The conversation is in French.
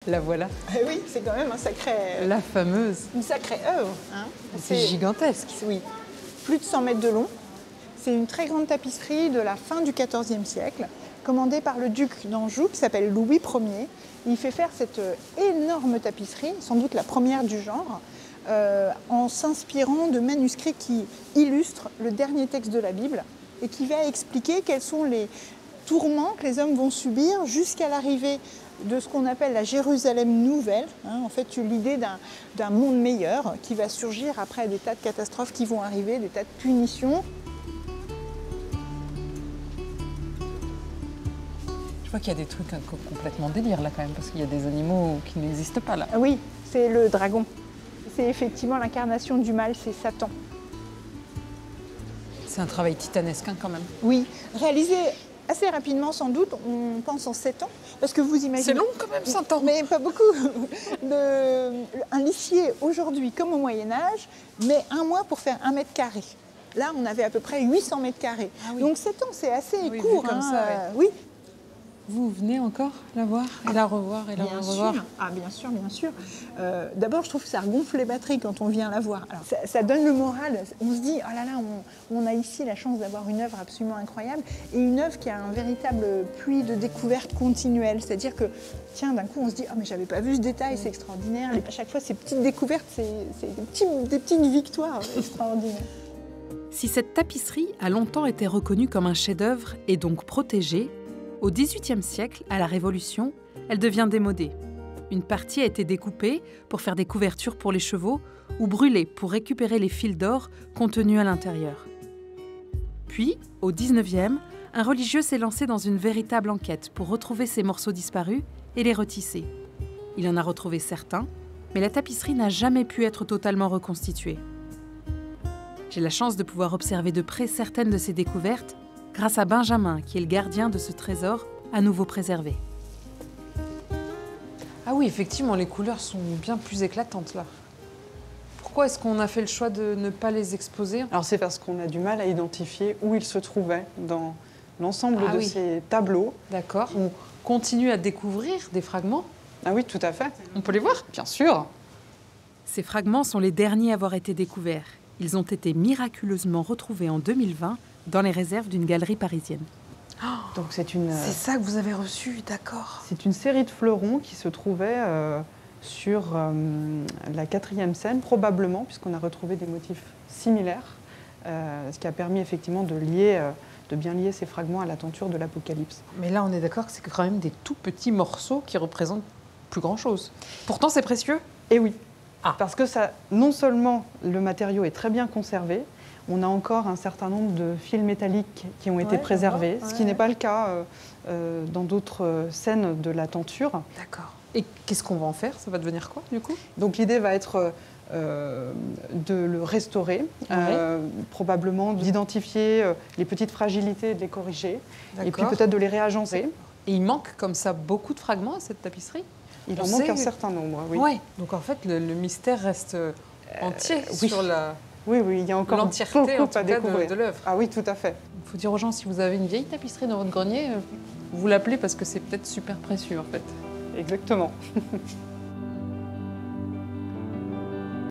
La voilà. Oui, c'est quand même un sacré... La fameuse. Une sacrée œuvre. Hein. C'est gigantesque. Oui, plus de 100 mètres de long. C'est une très grande tapisserie de la fin du XIVe siècle, commandée par le duc d'Anjou, qui s'appelle Louis Ier. Il fait faire cette énorme tapisserie, sans doute la première du genre, en s'inspirant de manuscrits qui illustrent le dernier texte de la Bible et qui va expliquer quels sont les tourments que les hommes vont subir jusqu'à l'arrivée de ce qu'on appelle la Jérusalem nouvelle, hein, en fait l'idée d'un monde meilleur qui va surgir après des tas de catastrophes qui vont arriver, des tas de punitions. Je vois qu'il y a des trucs complètement délire là quand même, parce qu'il y a des animaux qui n'existent pas là. Oui, c'est le dragon. C'est effectivement l'incarnation du mal, c'est Satan. C'est un travail titanesque hein, quand même. Oui, réalisé assez rapidement sans doute, on pense en 7 ans, parce que vous imaginez... C'est long quand même, 100 ans. Mais pas beaucoup. Un lissier aujourd'hui comme au Moyen-Âge, met 1 mois pour faire 1 mètre carré. Là, on avait à peu près 800 mètres carrés. Ah oui. Donc 7 ans, c'est assez oui, court. Vu comme hein, ça, ouais. Oui. Vous venez encore la voir et la revoir et la revoir. Sûr. Ah, bien sûr, bien sûr. D'abord, je trouve que ça regonfle les batteries quand on vient la voir. Alors, ça donne le moral. On se dit, oh là là, on a ici la chance d'avoir une œuvre absolument incroyable et une œuvre qui a un véritable puits de découverte continuelle. C'est-à-dire que, tiens, d'un coup, on se dit, oh mais j'avais pas vu ce détail, c'est extraordinaire. Et à chaque fois, ces petites découvertes, c'est des petites victoires extraordinaires. Si cette tapisserie a longtemps été reconnue comme un chef-d'œuvre et donc protégée, au XVIIIe siècle, à la Révolution, elle devient démodée. Une partie a été découpée pour faire des couvertures pour les chevaux ou brûlée pour récupérer les fils d'or contenus à l'intérieur. Puis, au XIXe, un religieux s'est lancé dans une véritable enquête pour retrouver ces morceaux disparus et les retisser. Il en a retrouvé certains, mais la tapisserie n'a jamais pu être totalement reconstituée. J'ai la chance de pouvoir observer de près certaines de ces découvertes grâce à Benjamin, qui est le gardien de ce trésor à nouveau préservé. Ah oui, effectivement, les couleurs sont bien plus éclatantes là. Pourquoi est-ce qu'on a fait le choix de ne pas les exposer? Alors c'est parce qu'on a du mal à identifier où ils se trouvaient dans l'ensemble de ces tableaux. D'accord. On continue à découvrir des fragments? Ah oui, tout à fait. On peut les voir? Bien sûr. Ces fragments sont les derniers à avoir été découverts. Ils ont été miraculeusement retrouvés en 2020 dans les réserves d'une galerie parisienne. Donc c'est ça que vous avez reçu, d'accord. C'est une série de fleurons qui se trouvaient sur la 4e scène, probablement, puisqu'on a retrouvé des motifs similaires, ce qui a permis effectivement de bien lier ces fragments à la tenture de l'Apocalypse. Mais là, on est d'accord que c'est quand même des tout petits morceaux qui représentent plus grand-chose. Pourtant, c'est précieux. Et oui, parce que non seulement le matériau est très bien conservé, on a encore un certain nombre de fils métalliques qui ont été préservés, ce qui n'est pas le cas dans d'autres scènes de la tenture. D'accord. Et qu'est-ce qu'on va en faire? Ça va devenir quoi, du coup? Donc l'idée va être de le restaurer, probablement d'identifier les petites fragilités et de les corriger, et puis peut-être de les réagencer. Et il manque comme ça beaucoup de fragments à cette tapisserie? Il en manque un certain nombre, oui. Ouais. Donc en fait, le mystère reste entier sur la... Oui, il y a encore l'entièreté beaucoup à découvrir de l'œuvre. Ah oui, tout à fait. Il faut dire aux gens, si vous avez une vieille tapisserie dans votre grenier, vous l'appelez parce que c'est peut-être super précieux en fait. Exactement.